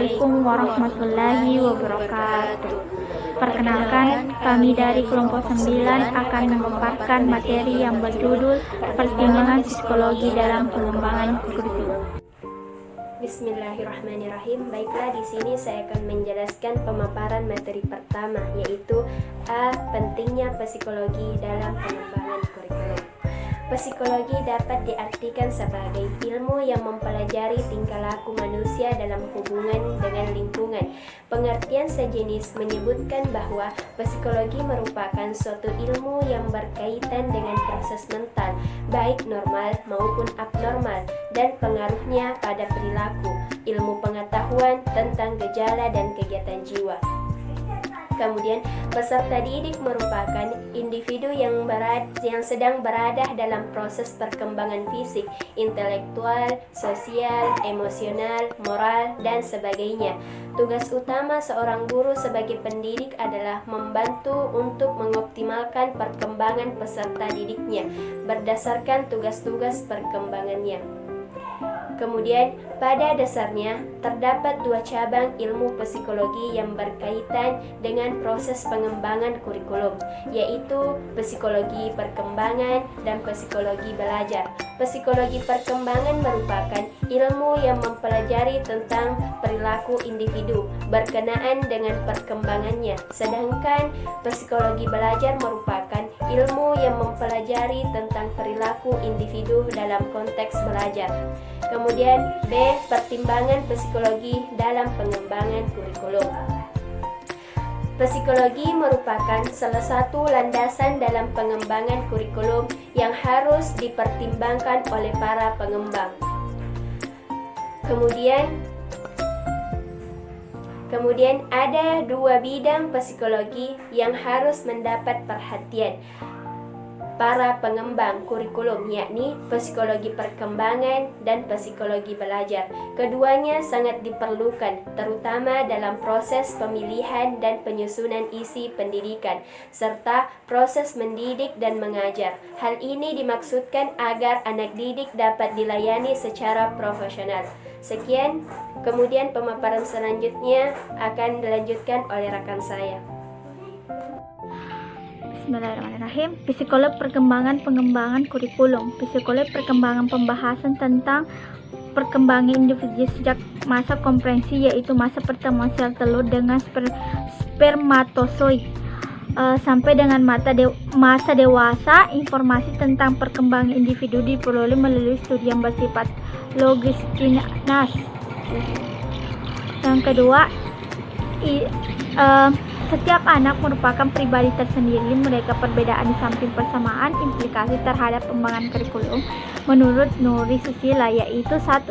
Assalamualaikum warahmatullahi wabarakatuh. Perkenalkan, kami dari kelompok 9 akan memaparkan materi yang berjudul Pertimbangan Psikologi dalam Pengembangan Kurikulum. Bismillahirrahmanirrahim. Baiklah, di sini saya akan menjelaskan pemaparan materi pertama, yaitu pentingnya psikologi dalam pengembangan kurikulum. Psikologi dapat diartikan sebagai ilmu yang mempelajari tingkah laku manusia dalam hubungan dengan lingkungan. Pengertian sejenis menyebutkan bahwa psikologi merupakan suatu ilmu yang berkaitan dengan proses mental, baik normal maupun abnormal, dan pengaruhnya pada perilaku, ilmu pengetahuan tentang gejala dan kegiatan jiwa. Kemudian, peserta didik merupakan individu yang sedang berada dalam proses perkembangan fisik, intelektual, sosial, emosional, moral, dan sebagainya. Tugas utama seorang guru sebagai pendidik adalah membantu untuk mengoptimalkan perkembangan peserta didiknya berdasarkan tugas-tugas perkembangannya. Kemudian, pada dasarnya, terdapat dua cabang ilmu psikologi yang berkaitan dengan proses pengembangan kurikulum, yaitu psikologi perkembangan dan psikologi belajar. Psikologi perkembangan merupakan ilmu yang mempelajari tentang perilaku individu berkenaan dengan perkembangannya, sedangkan psikologi belajar merupakan ilmu yang mempelajari tentang perilaku individu dalam konteks belajar. Kemudian B. Pertimbangan psikologi dalam pengembangan kurikulum. Psikologi merupakan salah satu landasan dalam pengembangan kurikulum yang harus dipertimbangkan oleh para pengembang. Kemudian ada dua bidang psikologi yang harus mendapat perhatian para pengembang kurikulum, yakni psikologi perkembangan dan psikologi belajar. Keduanya sangat diperlukan, terutama dalam proses pemilihan dan penyusunan isi pendidikan, serta proses mendidik dan mengajar. Hal ini dimaksudkan agar anak didik dapat dilayani secara profesional. Sekian, kemudian pemaparan selanjutnya akan dilanjutkan oleh rekan saya. Bismillahirrahmanirrahim. Psikolog perkembangan pengembangan kurikulum. Psikolog perkembangan pembahasan tentang perkembangan individu sejak masa konferensi, yaitu masa pertemuan sel telur dengan spermatozoid sampai dengan masa dewasa. Informasi tentang perkembangan individu diperoleh melalui studi yang bersifat longitudinal. Yang kedua, setiap anak merupakan pribadi tersendiri. Mereka perbedaan di samping persamaan implikasi terhadap pengembangan kurikulum. Menurut Nuri Susila, yaitu 1.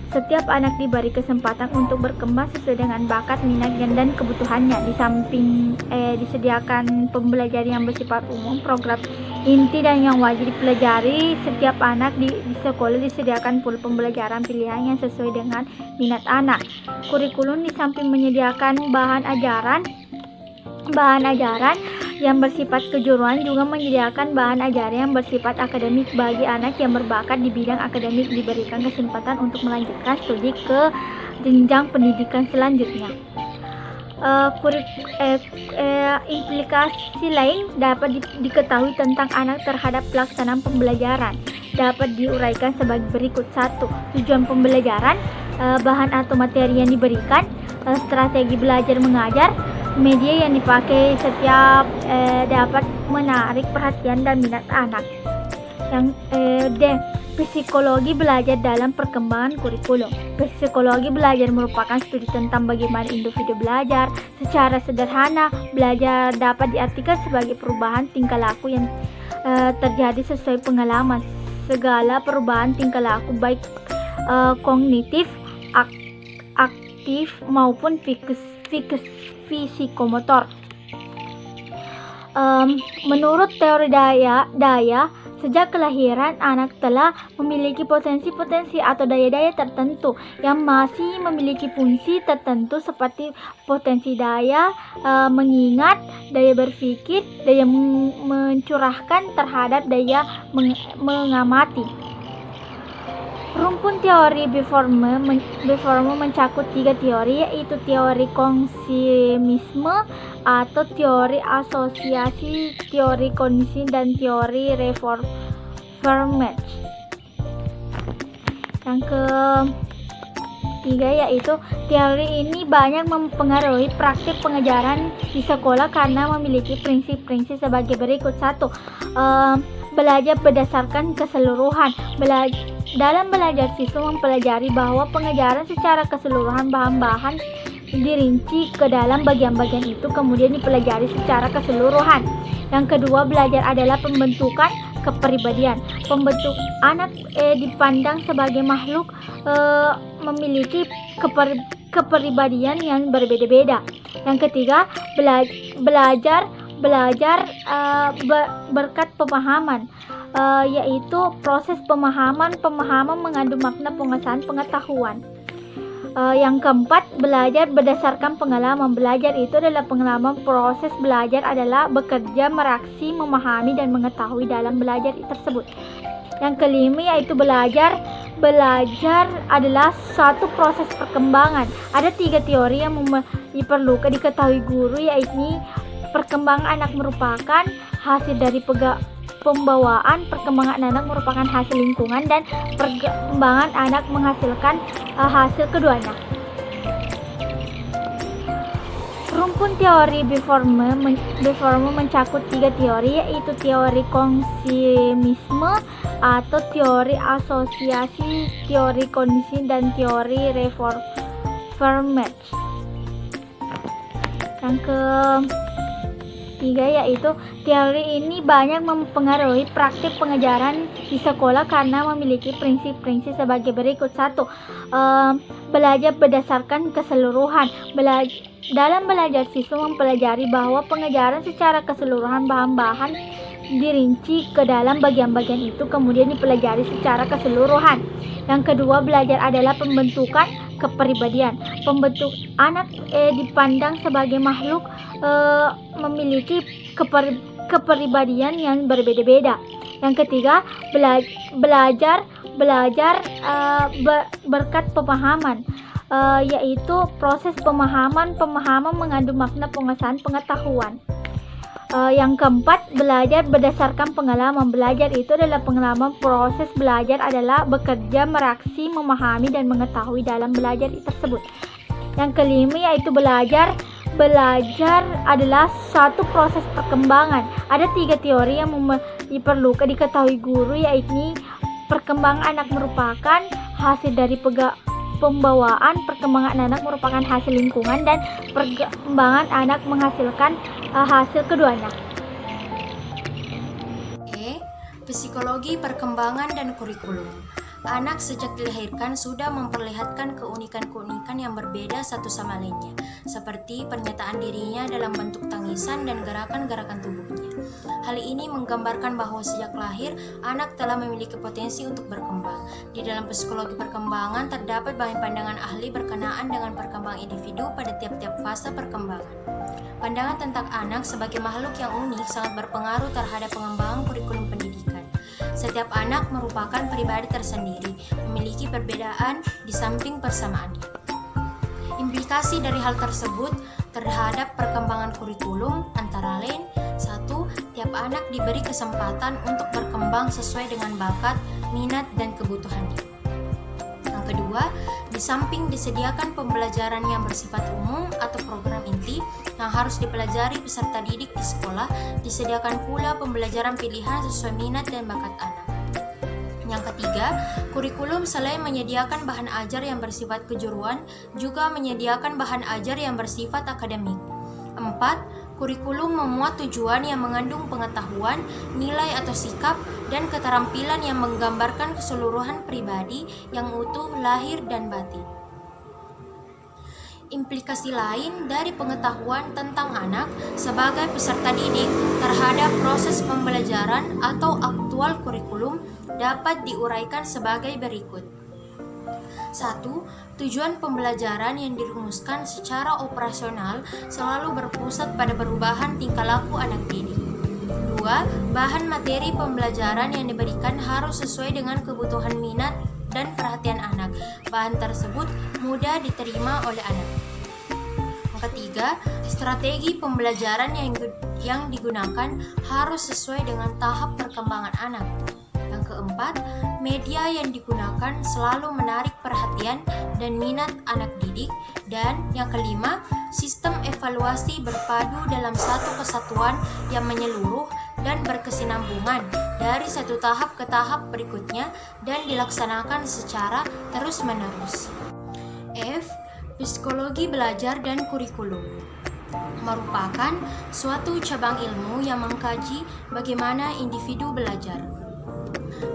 Setiap anak diberi kesempatan untuk berkembang sesuai dengan bakat, minat, dan kebutuhannya. Di samping disediakan pembelajaran yang bersifat umum, program inti dan yang wajib dipelajari, setiap anak di sekolah disediakan pula pembelajaran pilihan yang sesuai dengan minat anak. Kurikulum di samping menyediakan bahan ajaran yang bersifat kejuruan, juga menyediakan bahan ajaran yang bersifat akademik. Bagi anak yang berbakat di bidang akademik diberikan kesempatan untuk melanjutkan studi ke jenjang pendidikan selanjutnya. Implikasi lain dapat diketahui tentang anak terhadap pelaksanaan pembelajaran dapat diuraikan sebagai berikut. 1. Tujuan pembelajaran, bahan atau materi yang diberikan, strategi belajar mengajar, media yang dipakai setiap dapat menarik perhatian dan minat anak. Yang D. Psikologi belajar dalam perkembangan kurikulum. Psikologi belajar merupakan studi tentang bagaimana individu belajar. Secara sederhana, belajar dapat diartikan sebagai perubahan tingkah laku yang terjadi sesuai pengalaman. Segala perubahan tingkah laku baik kognitif, aktif maupun fisikomotor. Menurut teori daya, sejak kelahiran anak telah memiliki potensi-potensi atau daya-daya tertentu yang masih memiliki fungsi tertentu seperti potensi daya mengingat, daya berpikir, daya mencurahkan terhadap daya mengamati. Rumpun teori Beforme mencakup 3 teori, yaitu teori konsumisme atau teori asosiasi, teori kondisi, dan teori reformage. Yang ketiga yaitu teori ini banyak mempengaruhi praktik pengajaran di sekolah karena memiliki prinsip-prinsip sebagai berikut. 1. Belajar berdasarkan keseluruhan. Dalam belajar, siswa mempelajari bahwa pengajaran secara keseluruhan bahan-bahan dirinci ke dalam bagian-bagian itu kemudian dipelajari secara keseluruhan. Yang kedua, belajar adalah pembentukan kepribadian. Pembentuk anak dipandang sebagai makhluk memiliki kepribadian yang berbeda-beda. Yang ketiga, belajar berkat pemahaman, yaitu proses pemahaman mengandung makna pengesahan pengetahuan. Yang keempat, belajar berdasarkan pengalaman. Belajar itu adalah pengalaman. Proses belajar adalah bekerja, mereaksi, memahami, dan mengetahui dalam belajar tersebut. Yang kelima yaitu belajar adalah satu proses perkembangan. Ada 3 teori yang diperlukan diketahui guru, yaitu perkembangan anak merupakan hasil dari pembawaan, perkembangan anak merupakan hasil lingkungan, dan perkembangan anak menghasilkan hasil keduanya. Rumpun teori Beforme mencakup 3 teori, yaitu teori konsumisme atau teori asosiasi, teori kondisi, dan teori reformage. Yang ketiga yaitu teori ini banyak mempengaruhi praktik pengajaran di sekolah karena memiliki prinsip-prinsip sebagai berikut. 1. Belajar berdasarkan keseluruhan. Dalam belajar, siswa mempelajari bahwa pengajaran secara keseluruhan bahan-bahan dirinci ke dalam bagian-bagian itu kemudian dipelajari secara keseluruhan. Yang kedua, belajar adalah pembentukan kepribadian. Pembentuk anak dipandang sebagai makhluk memiliki kepribadian yang berbeda-beda. Yang ketiga, belajar berkat pemahaman, yaitu proses pemahaman mengandung makna pengesahan pengetahuan. Yang keempat, belajar berdasarkan pengalaman. Belajar itu adalah pengalaman. Proses belajar adalah bekerja, mereaksi, memahami, dan mengetahui dalam belajar tersebut. Yang kelima yaitu belajar adalah satu proses perkembangan. Ada 3 teori yang diperlukan diketahui guru, yaitu perkembangan anak merupakan hasil dari pembawaan, perkembangan anak merupakan hasil lingkungan, dan perkembangan anak menghasilkan hasil keduanya. Psikologi perkembangan dan kurikulum. Anak sejak dilahirkan sudah memperlihatkan keunikan-keunikan yang berbeda satu sama lainnya, seperti pernyataan dirinya dalam bentuk tangisan dan gerakan-gerakan tubuhnya. Hal ini menggambarkan bahwa sejak lahir, anak telah memiliki potensi untuk berkembang. Di dalam psikologi perkembangan terdapat banyak pandangan ahli berkenaan dengan perkembangan individu pada tiap-tiap fase perkembangan. Pandangan tentang anak sebagai makhluk yang unik sangat berpengaruh terhadap pengembangan kurikulum pendidikan. Setiap anak merupakan pribadi tersendiri, memiliki perbedaan di samping persamaannya. Implikasi dari hal tersebut terhadap perkembangan kurikulum antara lain: 1. Tiap anak diberi kesempatan untuk berkembang sesuai dengan bakat, minat, dan kebutuhannya. Yang kedua, di samping disediakan pembelajaran yang bersifat umum atau program inti yang harus dipelajari peserta didik di sekolah, disediakan pula pembelajaran pilihan sesuai minat dan bakat anak. Yang ketiga, kurikulum selain menyediakan bahan ajar yang bersifat kejuruan, juga menyediakan bahan ajar yang bersifat akademik. 4. Kurikulum memuat tujuan yang mengandung pengetahuan, nilai atau sikap, dan keterampilan yang menggambarkan keseluruhan pribadi yang utuh lahir dan batin. Implikasi lain dari pengetahuan tentang anak sebagai peserta didik terhadap proses pembelajaran atau aktual kurikulum dapat diuraikan sebagai berikut. 1. Tujuan pembelajaran yang dirumuskan secara operasional selalu berpusat pada perubahan tingkah laku anak didik. 2. Bahan materi pembelajaran yang diberikan harus sesuai dengan kebutuhan minat dan perhatian anak. Bahan tersebut mudah diterima oleh anak. Yang ketiga, strategi pembelajaran yang digunakan harus sesuai dengan tahap perkembangan anak. Yang keempat, media yang digunakan selalu menarik perhatian dan minat anak didik. Dan yang kelima, sistem evaluasi berpadu dalam satu kesatuan yang menyeluruh dan berkesinambungan dari satu tahap ke tahap berikutnya dan dilaksanakan secara terus-menerus. F. Psikologi belajar dan kurikulum merupakan suatu cabang ilmu yang mengkaji bagaimana individu belajar.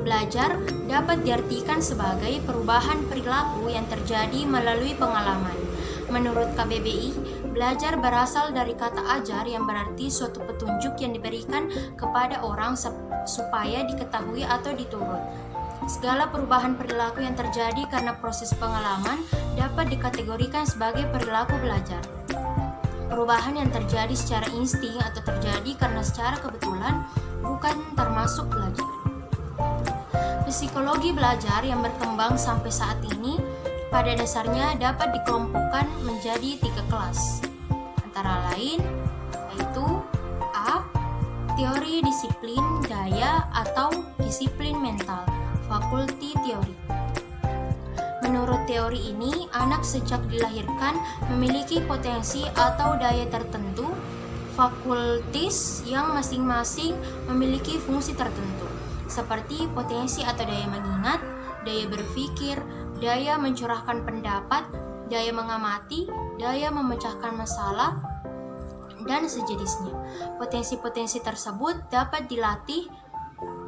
Belajar dapat diartikan sebagai perubahan perilaku yang terjadi melalui pengalaman. Menurut KBBI, belajar berasal dari kata ajar yang berarti suatu petunjuk yang diberikan kepada orang supaya diketahui atau diturut. Segala perubahan perilaku yang terjadi karena proses pengalaman dapat dikategorikan sebagai perilaku belajar. Perubahan yang terjadi secara insting atau terjadi karena secara kebetulan bukan termasuk belajar. Psikologi belajar yang berkembang sampai saat ini pada dasarnya dapat dikelompokkan menjadi 3 kelas. Antara lain yaitu A. Teori disiplin daya atau disiplin mental, fakulti teori. Menurut teori ini, anak sejak dilahirkan memiliki potensi atau daya tertentu, fakultis yang masing-masing memiliki fungsi tertentu, seperti potensi atau daya mengingat, daya berpikir, daya mencurahkan pendapat, daya mengamati, daya memecahkan masalah, dan sejenisnya. Potensi-potensi tersebut dapat dilatih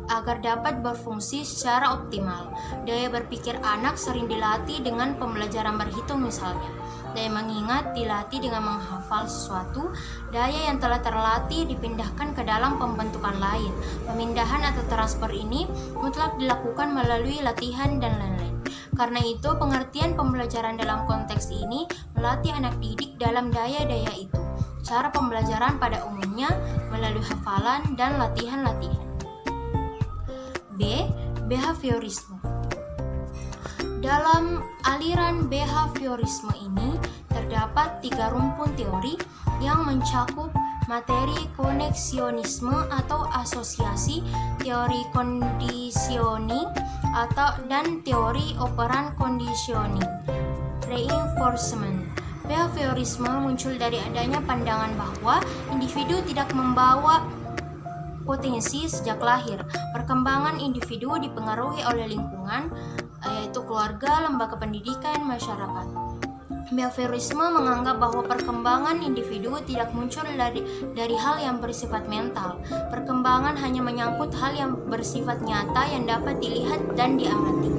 agar dapat berfungsi secara optimal. Daya berpikir anak sering dilatih dengan pembelajaran berhitung misalnya. Daya mengingat dilatih dengan menghafal sesuatu. Daya yang telah terlatih dipindahkan ke dalam pembentukan lain. Pemindahan atau transfer ini mutlak dilakukan melalui latihan dan lain-lain. Karena itu, pengertian pembelajaran dalam konteks ini melatih anak didik dalam daya-daya itu. Cara pembelajaran pada umumnya melalui hafalan dan latihan-latihan. B. Behaviorisme. Dalam aliran behaviorisme ini terdapat 3 rumpun teori yang mencakup materi koneksionisme atau asosiasi, teori conditioning dan teori operan conditioning, reinforcement. Behaviorisme muncul dari adanya pandangan bahwa individu tidak membawa potensi sejak lahir. Perkembangan individu dipengaruhi oleh lingkungan, yaitu keluarga, lembaga pendidikan, masyarakat. Behaviorisme menganggap bahwa perkembangan individu tidak muncul dari hal yang bersifat mental. Perkembangan hanya menyangkut hal yang bersifat nyata yang dapat dilihat dan diamati.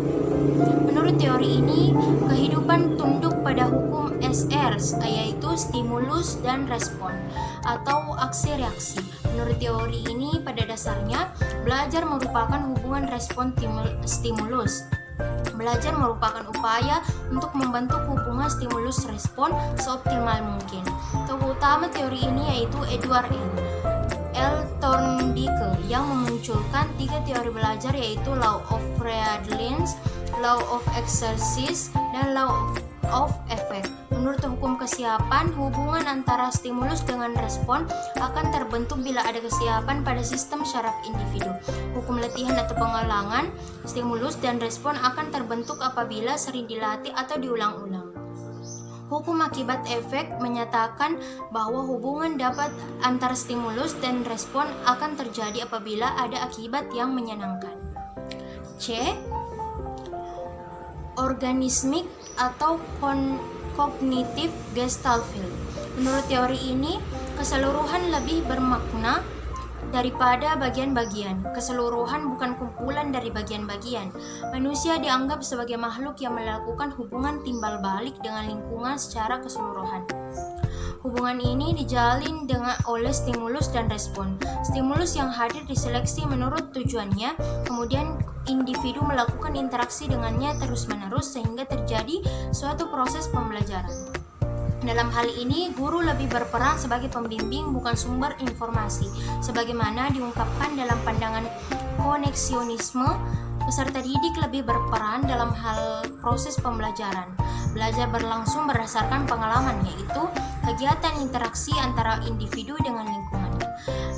Menurut teori ini, kehidupan tunduk pada hukum SR, yaitu stimulus dan respon atau aksi-reaksi. Menurut teori ini, pada dasarnya, belajar merupakan hubungan respon stimulus. Belajar merupakan upaya untuk membentuk hubungan stimulus-respon seoptimal mungkin. Tokoh utama teori ini yaitu Edward L. Thorndike yang memunculkan 3 teori belajar yaitu Law of Friedlands, Law of Exercise, dan Law of Effect. Menurut hukum kesiapan, hubungan antara stimulus dengan respon akan terbentuk bila ada kesiapan pada sistem syaraf individu. Hukum latihan atau pengulangan, stimulus dan respon akan terbentuk apabila sering dilatih atau diulang-ulang. Hukum akibat efek menyatakan bahwa hubungan dapat antara stimulus dan respon akan terjadi apabila ada akibat yang menyenangkan. C. Organismik atau kognitif gestaltfield. Menurut teori ini, keseluruhan lebih bermakna daripada bagian-bagian. Keseluruhan bukan kumpulan dari bagian-bagian. Manusia dianggap sebagai makhluk yang melakukan hubungan timbal balik dengan lingkungan secara keseluruhan. Hubungan ini dijalin oleh stimulus dan respon. Stimulus yang hadir diseleksi menurut tujuannya, kemudian individu melakukan interaksi dengannya terus-menerus sehingga terjadi suatu proses pembelajaran. Dalam hal ini, guru lebih berperan sebagai pembimbing bukan sumber informasi, sebagaimana diungkapkan dalam pandangan koneksionisme. peserta didik lebih berperan dalam hal proses pembelajaran. Belajar berlangsung berdasarkan pengalaman, yaitu kegiatan interaksi antara individu dengan lingkungannya.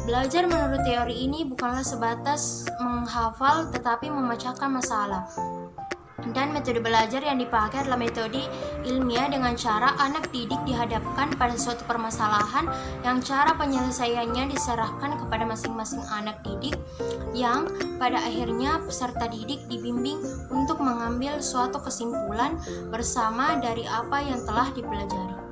Belajar menurut teori ini bukanlah sebatas menghafal tetapi memecahkan masalah. Dan metode belajar yang dipakai adalah metode ilmiah dengan cara anak didik dihadapkan pada suatu permasalahan yang cara penyelesaiannya diserahkan kepada masing-masing anak didik, yang pada akhirnya peserta didik dibimbing untuk mengambil suatu kesimpulan bersama dari apa yang telah dipelajari.